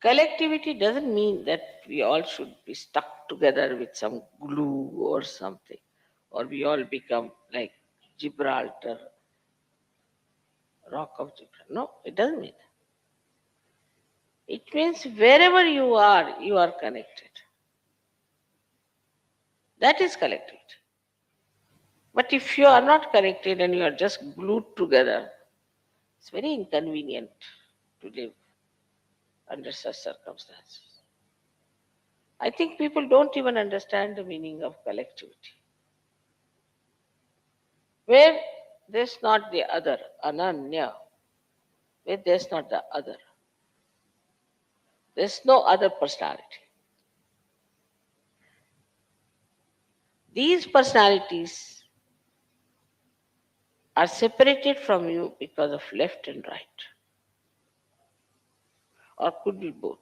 Collectivity doesn't mean that we all should be stuck together with some glue or something, or we all become like Gibraltar, Rock of Gibraltar. No, it doesn't mean that. It means wherever you are connected. That is collectivity. But if you are not connected and you are just glued together, it's very inconvenient to live under such circumstances. I think people don't even understand the meaning of collectivity. Where there's not the other, ananya, where there's not the other, there's no other personality. These personalities are separated from you because of left and right, or could be both.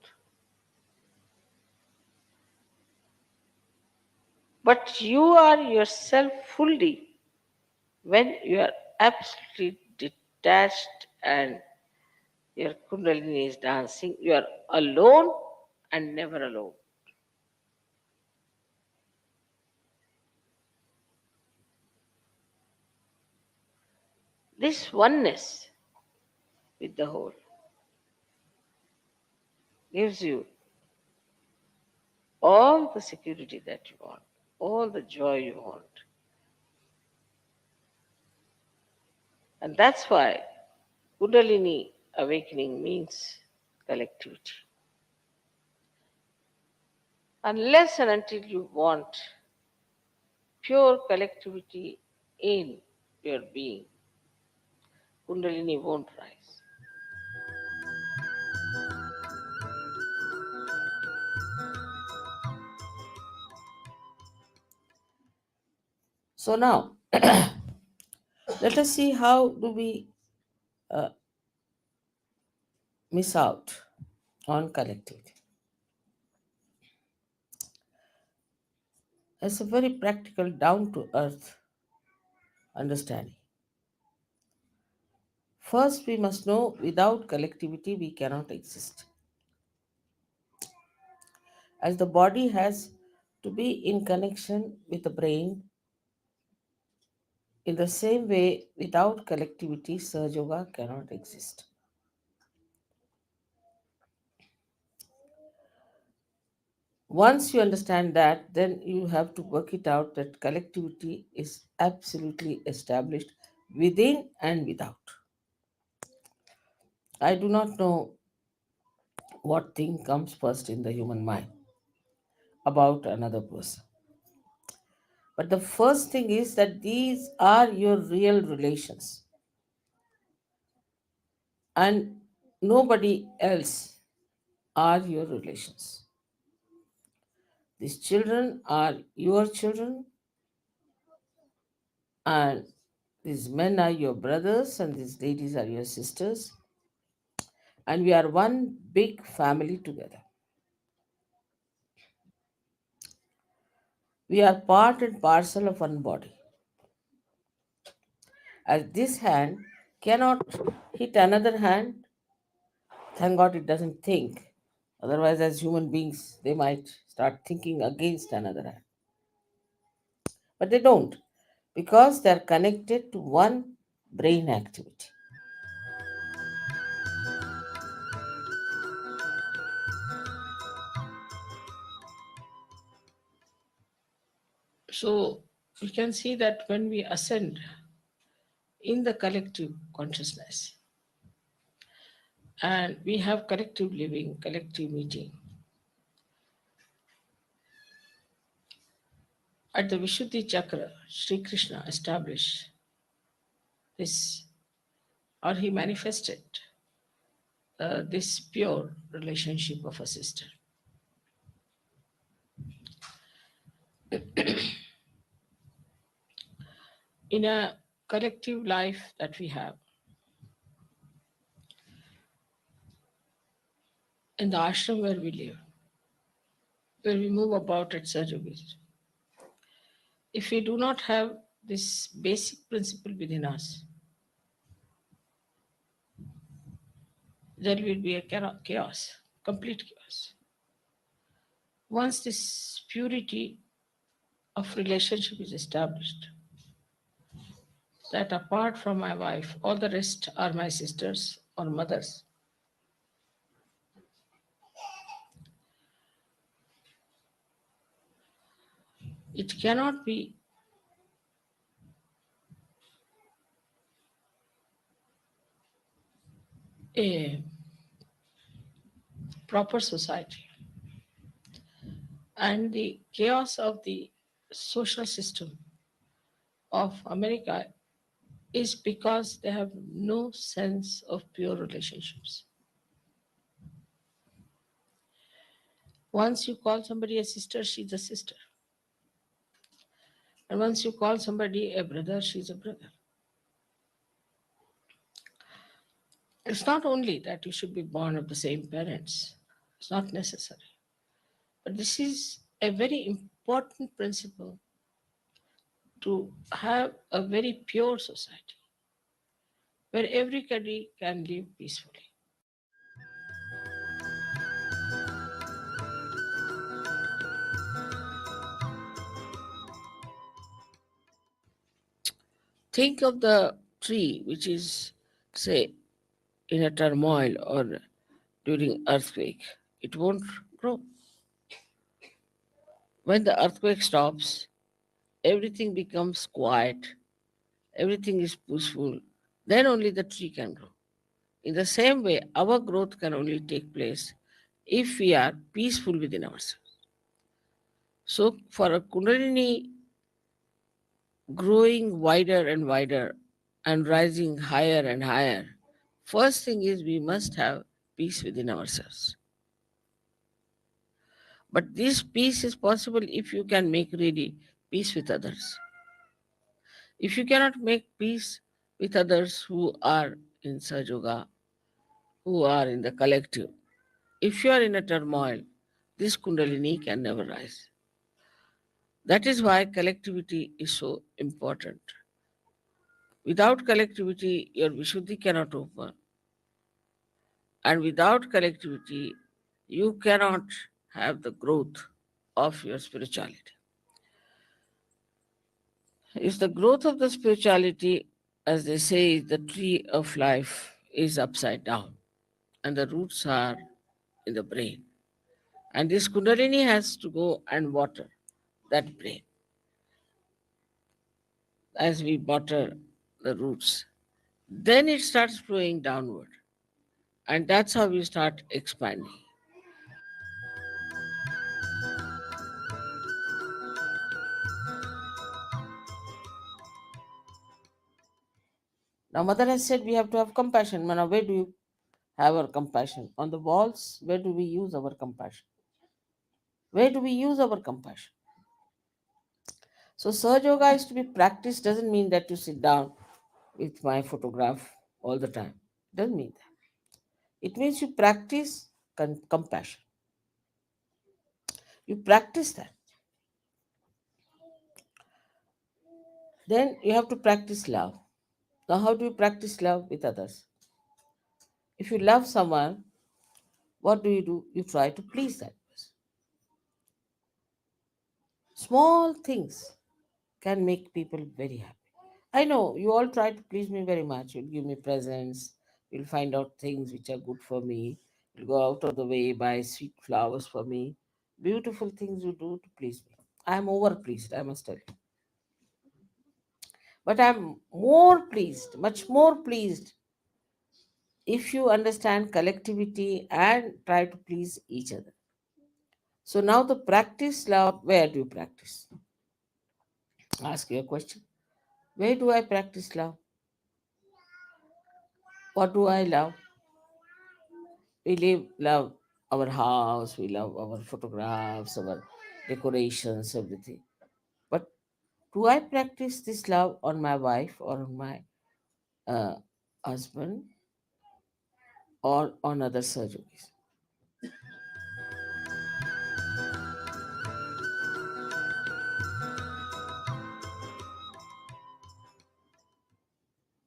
But you are yourself fully when you are absolutely detached and your Kundalini is dancing. You are alone and never alone. This oneness with the whole gives you all the security that you want, all the joy you want. And that's why Kundalini awakening means collectivity. Unless and until you want pure collectivity in your being, Kundalini won't rise. So now, let us see how do we uh, miss out on collectivity. It's a very practical, down to earth understanding. First, we must know without collectivity we cannot exist. As the body has to be in connection with the brain, in the same way, without collectivity, Sahaja Yoga cannot exist. Once you understand that, then you have to work it out that collectivity is absolutely established within and without. I do not know what thing comes first in the human mind about another person. But the first thing is that these are your real relations, and nobody else are your relations. These children are your children, and these men are your brothers, and these ladies are your sisters, and we are one big family together. We are part and parcel of one body. As this hand cannot hit another hand, thank God it doesn't think. Otherwise, as human beings, they might start thinking against another hand. But they don't, because they're connected to one brain activity. So we can see that when we ascend in the collective consciousness and we have collective living, collective meeting, at the Vishuddhi Chakra, Sri Krishna established this, or he manifested this pure relationship of a sister. In a collective life that we have, in the ashram where we live, where we move about at Sajogir, if we do not have this basic principle within us, there will be a chaos. complete chaos. Once this purity of relationship is established, that apart from my wife, all the rest are my sisters or mothers, it cannot be a proper society. And the chaos of the social system of America is because they have no sense of pure relationships. Once you call somebody a sister, she's a sister. And once you call somebody a brother, she's a brother. It's not only that you should be born of the same parents, it's not necessary. But this is a very important principle to have a very pure society where everybody can live peacefully. Think of the tree which is, say, in a turmoil or during earthquake. It won't grow. When the earthquake stops, everything becomes quiet, everything is peaceful, then only the tree can grow. In the same way, our growth can only take place if we are peaceful within ourselves. So, for a Kundalini growing wider and wider and rising higher and higher, first thing is we must have peace within ourselves. But this peace is possible if you can make really peace with others. If you cannot make peace with others who are in Sajoga, who are in the collective, if you are in a turmoil, this Kundalini can never rise. That is why collectivity is so important. Without collectivity, your Vishuddhi cannot open. And without collectivity, you cannot have the growth of your spirituality. If the growth of the spirituality, as they say, the tree of life is upside down and the roots are in the brain. And this Kundalini has to go and water that brain as we water the roots. Then it starts flowing downward. And that's how we start expanding. Now, Mother has said we have to have compassion. Now, where do you have our compassion? On the walls, where do we use our compassion? Where do we use our compassion? So, Sahaja Yoga is to be practiced, doesn't mean that you sit down with my photograph all the time. Doesn't mean that. It means you practice compassion. You practice that. Then you have to practice love. Now, how do you practice love with others? If you love someone, what do? You try to please that person. Small things can make people very happy. I know you all try to please me very much. You'll give me presents, you'll find out things which are good for me, you'll go out of the way, buy sweet flowers for me. Beautiful things you do to please me. I'm over pleased, I must tell you. But I'm more pleased, much more pleased if you understand collectivity and try to please each other. So now the practice love, where do you practice? Ask you a question. Where do I practice love? What do I love? Love our house, we love our photographs, our decorations, everything. But do I practice this love on my wife or on my uh, husband or on other surgeries?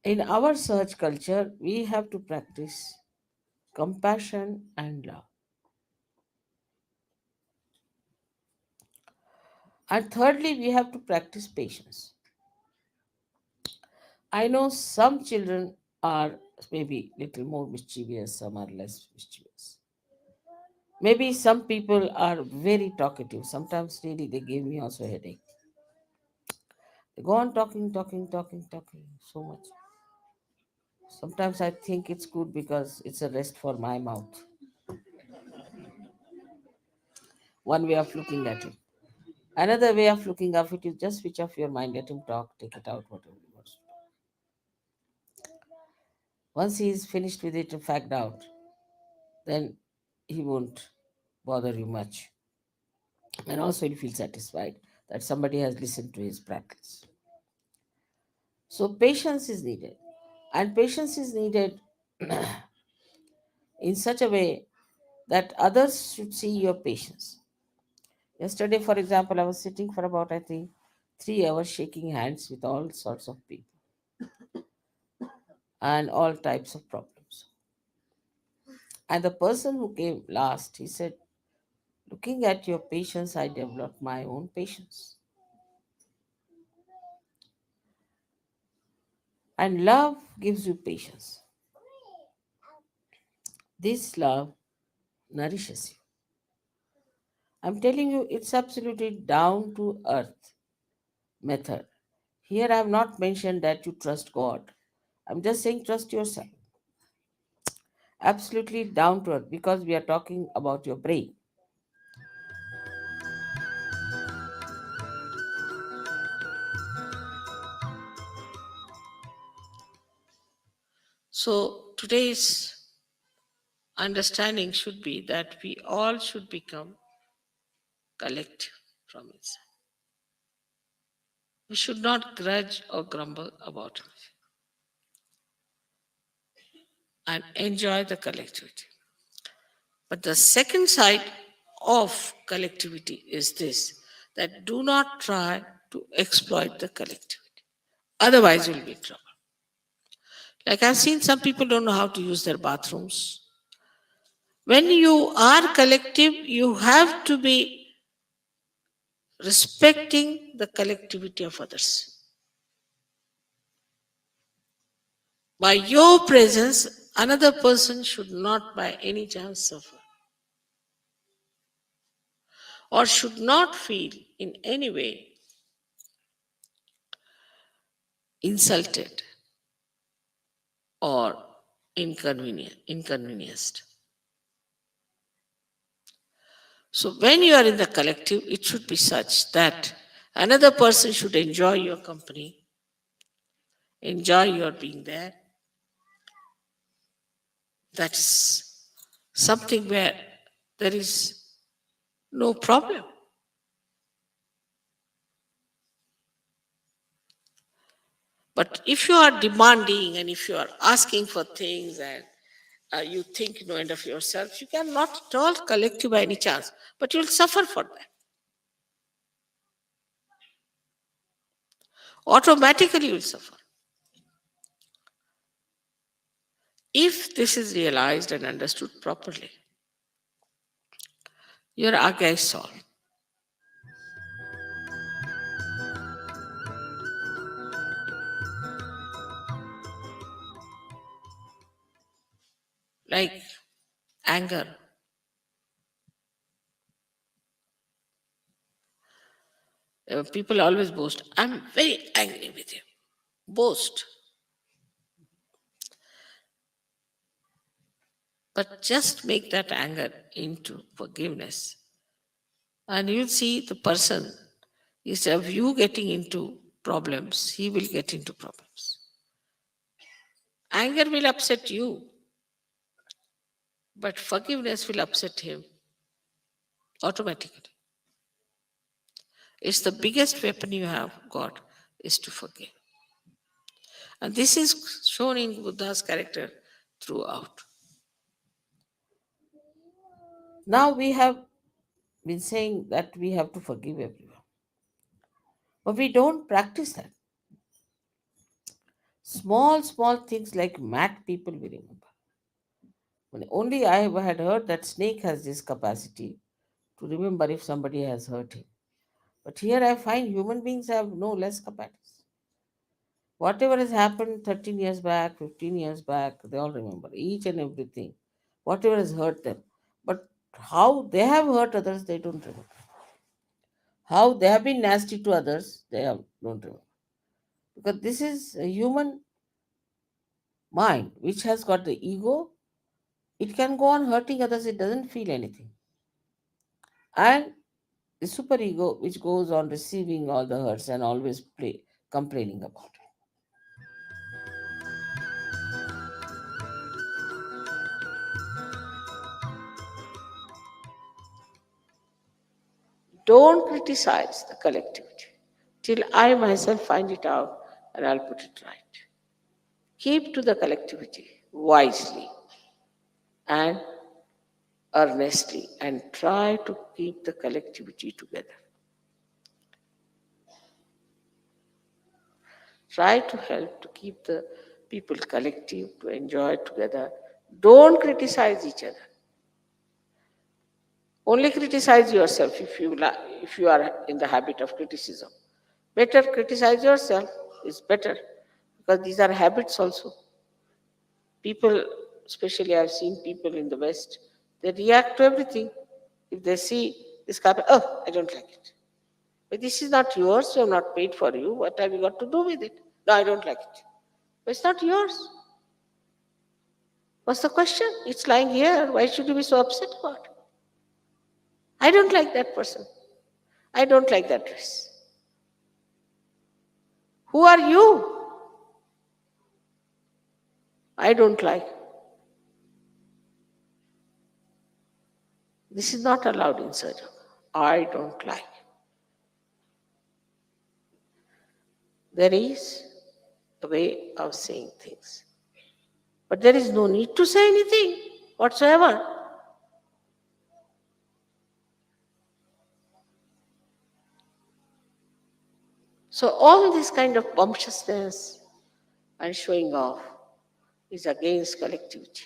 In our search culture, we have to practice compassion and love. And thirdly, we have to practice patience. I know some children are maybe little more mischievous, some are less mischievous. Maybe some people are very talkative. Sometimes really they give me also a headache. They go on talking so much. Sometimes I think it's good because it's a rest for my mouth. One way of looking at it. Another way of looking at it is just switch off your mind, let him talk, take it out, whatever he wants. Once he is finished with it and fagged out, then he won't bother you much. And also he'll feel satisfied that somebody has listened to his practice. So patience is needed. And patience is needed in such a way that others should see your patience. Yesterday, for example, I was sitting for about, I think, 3 hours shaking hands with all sorts of people and all types of problems. And the person who came last, he said, looking at your patience, I developed my own patience. And love gives you patience. This love nourishes you. I'm telling you, it's absolutely down to earth method. Here I have not mentioned that you trust God. I'm just saying trust yourself. Absolutely down to earth because we are talking about your brain. So today's understanding should be that we all should become collective from inside. We should not grudge or grumble about it and enjoy the collectivity. But the second side of collectivity is this, that do not try to exploit the collectivity. Otherwise, you'll be in trouble. Like I've seen some people don't know how to use their bathrooms. When you are collective, you have to be respecting the collectivity of others. By your presence, another person should not by any chance suffer or should not feel in any way insulted or inconvenienced. So when you are in the collective, it should be such that another person should enjoy your company, enjoy your being there. That's something where there is no problem. But if you are demanding and if you are asking for things and you think no end of yourself, you cannot at all collective by any chance, but you'll suffer for that. Automatically you'll suffer. If this is realized and understood properly, your aga is solved. Like anger. People always boast, I'm very angry with you. Boast. But just make that anger into forgiveness. And you'll see the person, instead of you getting into problems, he will get into problems. Anger will upset you, but forgiveness will upset him automatically. It's the biggest weapon you have got is to forgive. And this is shown in Buddha's character throughout. Now we have been saying that we have to forgive everyone. But we don't practice that. Small things like mad people we remember. When only I had heard that snake has this capacity to remember if somebody has hurt him. But here I find human beings have no less capacity. Whatever has happened 13 years back, 15 years back, they all remember each and everything. Whatever has hurt them. But how they have hurt others, they don't remember. How they have been nasty to others, don't remember. Because this is a human mind which has got the ego. It can go on hurting others, it doesn't feel anything. And the superego which goes on receiving all the hurts and always complaining about it. Don't criticize the collectivity till I myself find it out and I'll put it right. Keep to the collectivity wisely and earnestly and try to keep the collectivity together. Try to help to keep the people collective, to enjoy together. Don't criticize each other. Only criticize yourself if you are in the habit of criticism. Better criticize yourself is better because these are habits also. People, especially I've seen people in the West, they react to everything. If they see this carpet, oh, I don't like it. But this is not yours, you have not paid for you. What have you got to do with it? No, I don't like it. But it's not yours. What's the question? It's lying here. Why should you be so upset about it? I don't like that person. I don't like that dress. Who are you? I don't like. This is not allowed in surgery. I don't like. There is a way of saying things. But there is no need to say anything whatsoever. So all this kind of bumptiousness and showing off is against collectivity.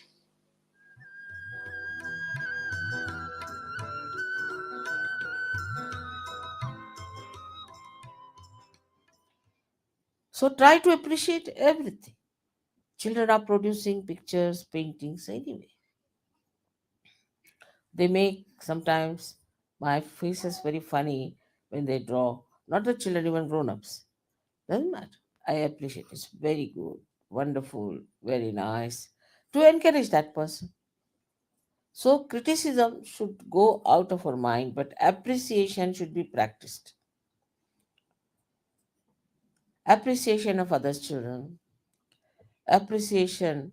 So try to appreciate everything. Children are producing pictures, paintings anyway. They make sometimes my face is very funny when they draw. Not the children, even grown-ups. Doesn't matter. I appreciate it. It's very good, wonderful, very nice. To encourage that person. So criticism should go out of our mind, but appreciation should be practiced. Appreciation of others' children, appreciation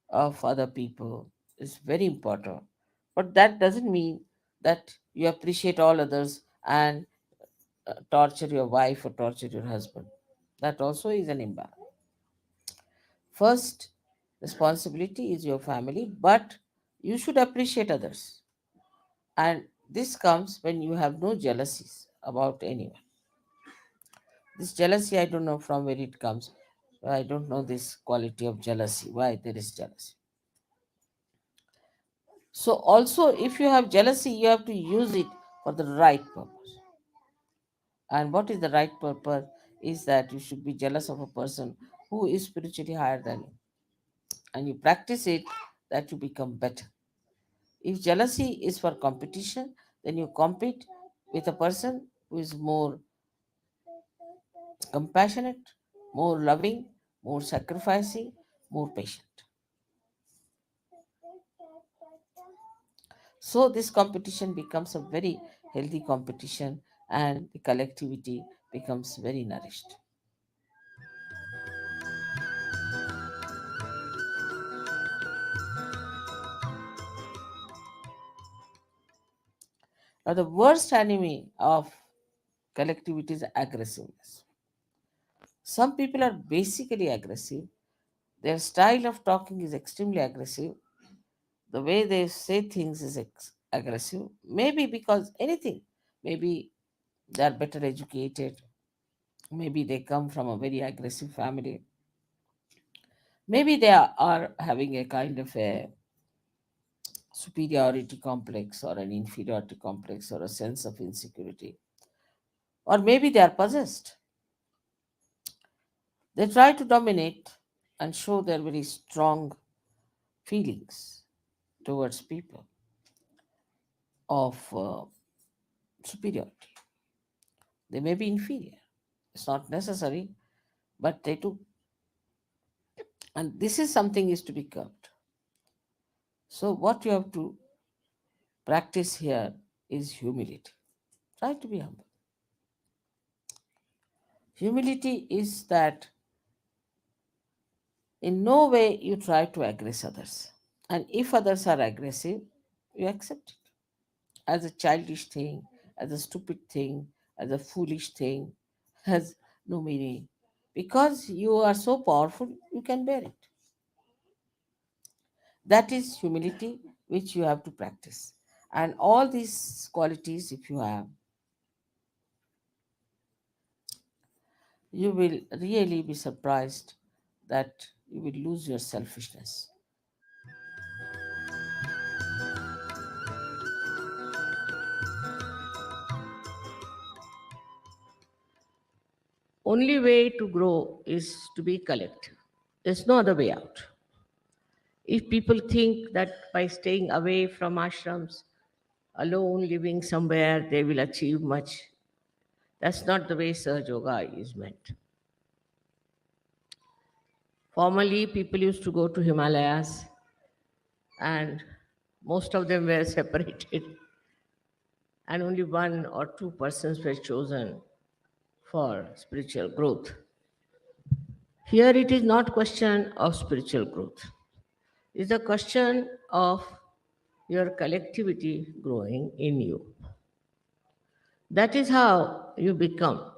of other people is very important. But that doesn't mean that you appreciate all others and torture your wife or torture your husband. That also is an imbalance. First responsibility is your family, but you should appreciate others. And this comes when you have no jealousies about anyone. This jealousy, I don't know from where it comes. I don't know this quality of jealousy, why there is jealousy. So, also, if you have jealousy, you have to use it for the right purpose. And what is the right purpose is that you should be jealous of a person who is spiritually higher than you. And you practice it that you become better. If jealousy is for competition, then you compete with a person who is more compassionate, more loving, more sacrificing, more patient. So this competition becomes a very healthy competition and the collectivity becomes very nourished. Now the worst enemy of collectivity is aggressiveness. Some people are basically aggressive. Their style of talking is extremely aggressive. The way they say things is aggressive. Maybe because anything. Maybe they are better educated. Maybe they come from a very aggressive family. Maybe they are having a kind of a superiority complex or an inferiority complex or a sense of insecurity Or maybe they are possessed. They try to dominate and show their very strong feelings towards people of superiority. They may be inferior. It's not necessary, but they do. And this is something is to be curbed. So what you have to practice here is humility. Try to be humble. Humility is that in no way you try to aggress others. And if others are aggressive, you accept it as a childish thing, as a stupid thing, as a foolish thing, has no meaning. Because you are so powerful, you can bear it. That is humility which you have to practice. And all these qualities, if you have, you will really be surprised that you will lose your selfishness. Only way to grow is to be collective. There's no other way out. If people think that by staying away from ashrams, alone living somewhere, they will achieve much, that's not the way Sahaja Yoga is meant. Formerly, people used to go to Himalayas, and most of them were separated, and only one or two persons were chosen for spiritual growth. Here it is not question of spiritual growth. It's a question of your collectivity growing in you. That is how you become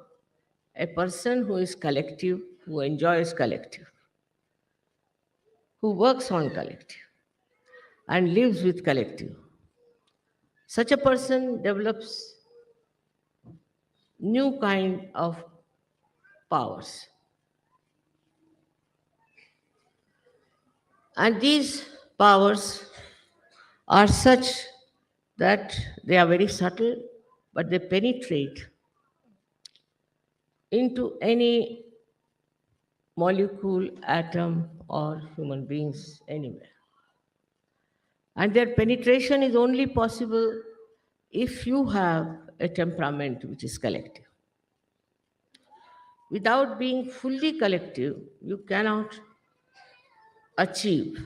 a person who is collective, who enjoys collective, who works on collective, and lives with collective. Such a person develops new kind of powers. And these powers are such that they are very subtle, but they penetrate into any molecule, atom, or human beings anywhere. And their penetration is only possible if you have a temperament which is collective. Without being fully collective, you cannot achieve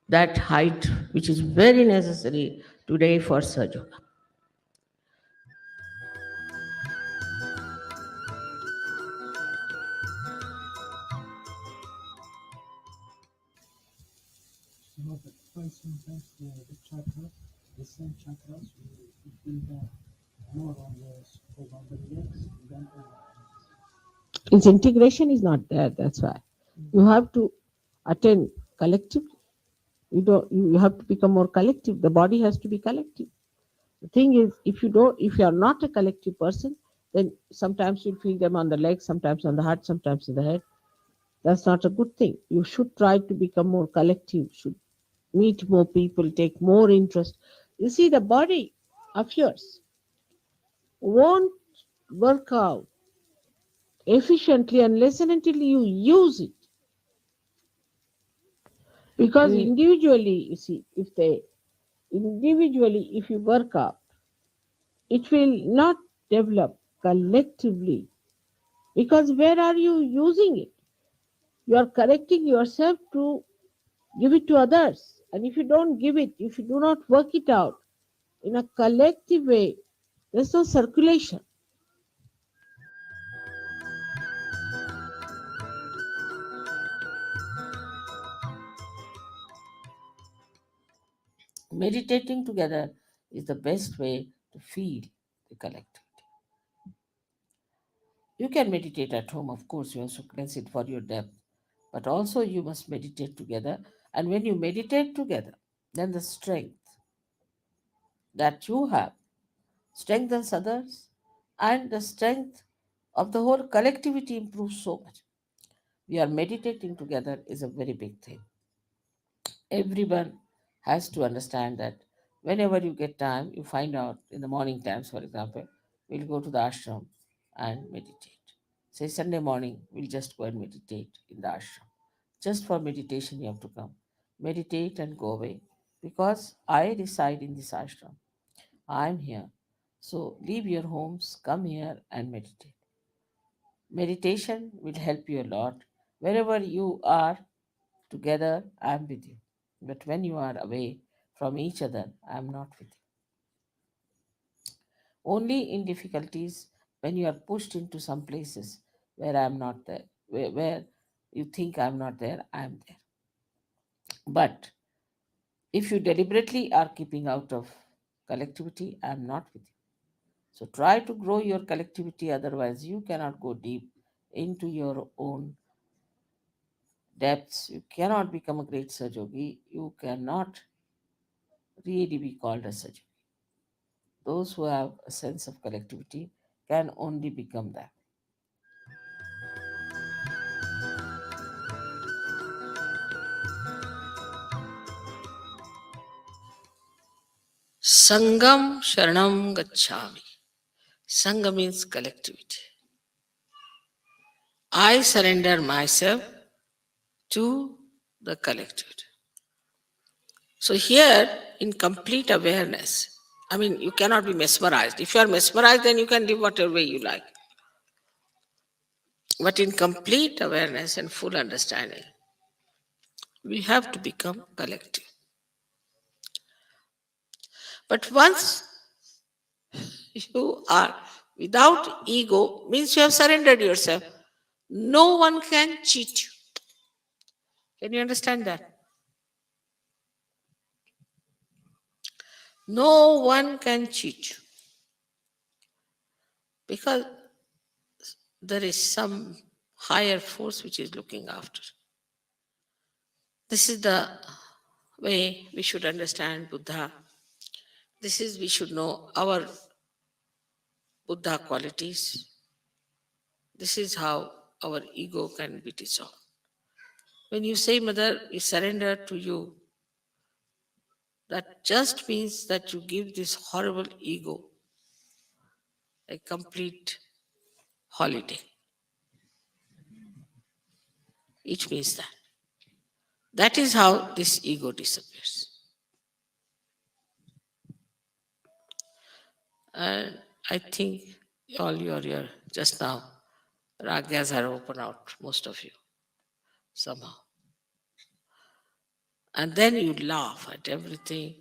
that height which is very necessary today for Sahaja. So the person has the chakras, the same chakras, it will have more on the legs than on the hands. Its integration is not there, that's why. You have to attend collective. You have to become more collective. The body has to be collective. The thing is, if you are not a collective person, then sometimes you'll feel them on the legs, sometimes on the heart, sometimes in the head. That's not a good thing. You should try to become more collective, should meet more people, take more interest. You see, the body of yours won't work out efficiently unless and until you use it. Because individually, you see, if you work out, it will not develop collectively. Because where are you using it? You are correcting yourself to give it to others. And if you don't give it, if you do not work it out in a collective way, there's no circulation. Meditating together is the best way to feel the collectivity. You can meditate at home, of course, you also can sit for your depth, but also you must meditate together. And when you meditate together, then the strength that you have strengthens others, and the strength of the whole collectivity improves so much. We are meditating together is a very big thing. Everyone has to understand that Whenever you get time, you find out in the morning times, for example, we'll go to the ashram and meditate. Say Sunday morning, we'll just go and meditate in the ashram. Just for meditation, you have to come. Meditate and go away. Because I reside in this ashram. I'm here. So leave your homes, come here and meditate. Meditation will help you a lot. Wherever you are together, I'm with you. But when you are away from each other, I'm not with you. Only in difficulties, when you are pushed into some places where I'm not there, where you think I'm not there, I'm there. But if you deliberately are keeping out of collectivity, I'm not with you. So try to grow your collectivity, otherwise, you cannot go deep into your own depths. You cannot become a great Sajogi. You cannot really be called a Sajogi. Those who have a sense of collectivity can only become that. Sangam Sharanam Gacchami. Sangha means collectivity. I surrender myself to the collectivity. So here, in complete awareness, I mean, you cannot be mesmerized. If you are mesmerized, then you can live whatever way you like. But in complete awareness and full understanding, we have to become collective. But once you are without ego, means you have surrendered yourself. No one can cheat you. Can you understand that? No one can cheat you because there is some higher force which is looking after. This is the way we should understand Buddha. This is, we should know our Buddha qualities. This is how our ego can be dissolved. When you say, Mother, we surrender to you, that just means that you give this horrible ego a complete holiday. It means that. That is how this ego disappears. And I think all your just now, ragas are open out, most of you, somehow. And then you laugh at everything.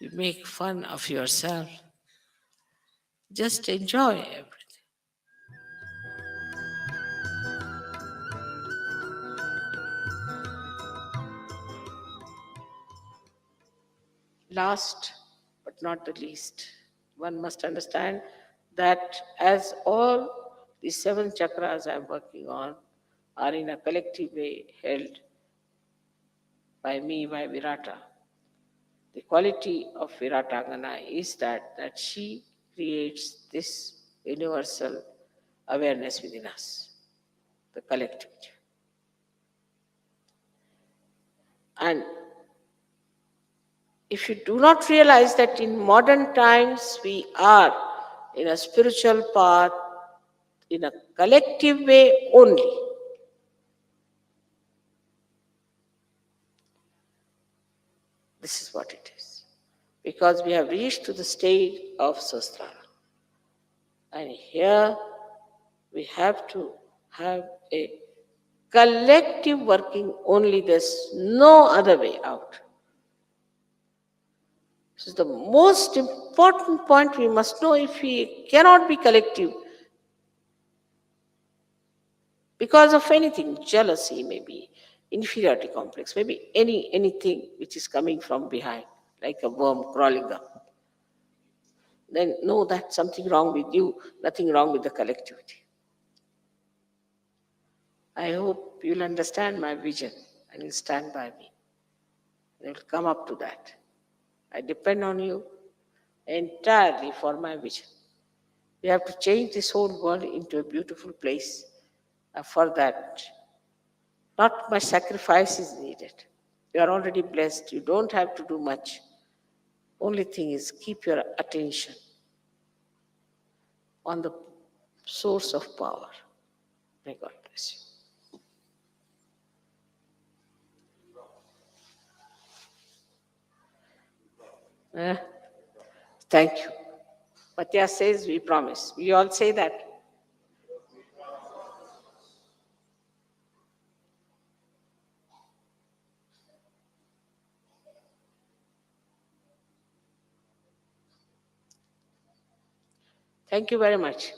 You make fun of yourself. Just enjoy everything. Last but not the least, one must understand that as all the seven chakras I'm working on are in a collective way held by me, by Virata, the quality of Viratangana is that she creates this universal awareness within us, the collectivity. And if you do not realize that in modern times we are in a spiritual path in a collective way only, this is what it is. Because we have reached to the state of Sastra. And here we have to have a collective working only, there's no other way out. This is the most important point we must know. If we cannot be collective because of anything, jealousy maybe, inferiority complex, maybe anything which is coming from behind, like a worm crawling up, then know that something wrong with you, nothing wrong with the collectivity. I hope you'll understand my vision and you'll stand by me. You'll come up to that. I depend on you entirely for my vision. We have to change this whole world into a beautiful place. For that, not much sacrifice is needed. You are already blessed. You don't have to do much. Only thing is keep your attention on the source of power. May God bless you. Thank you. Patya says we promise. We all say that. Thank you very much.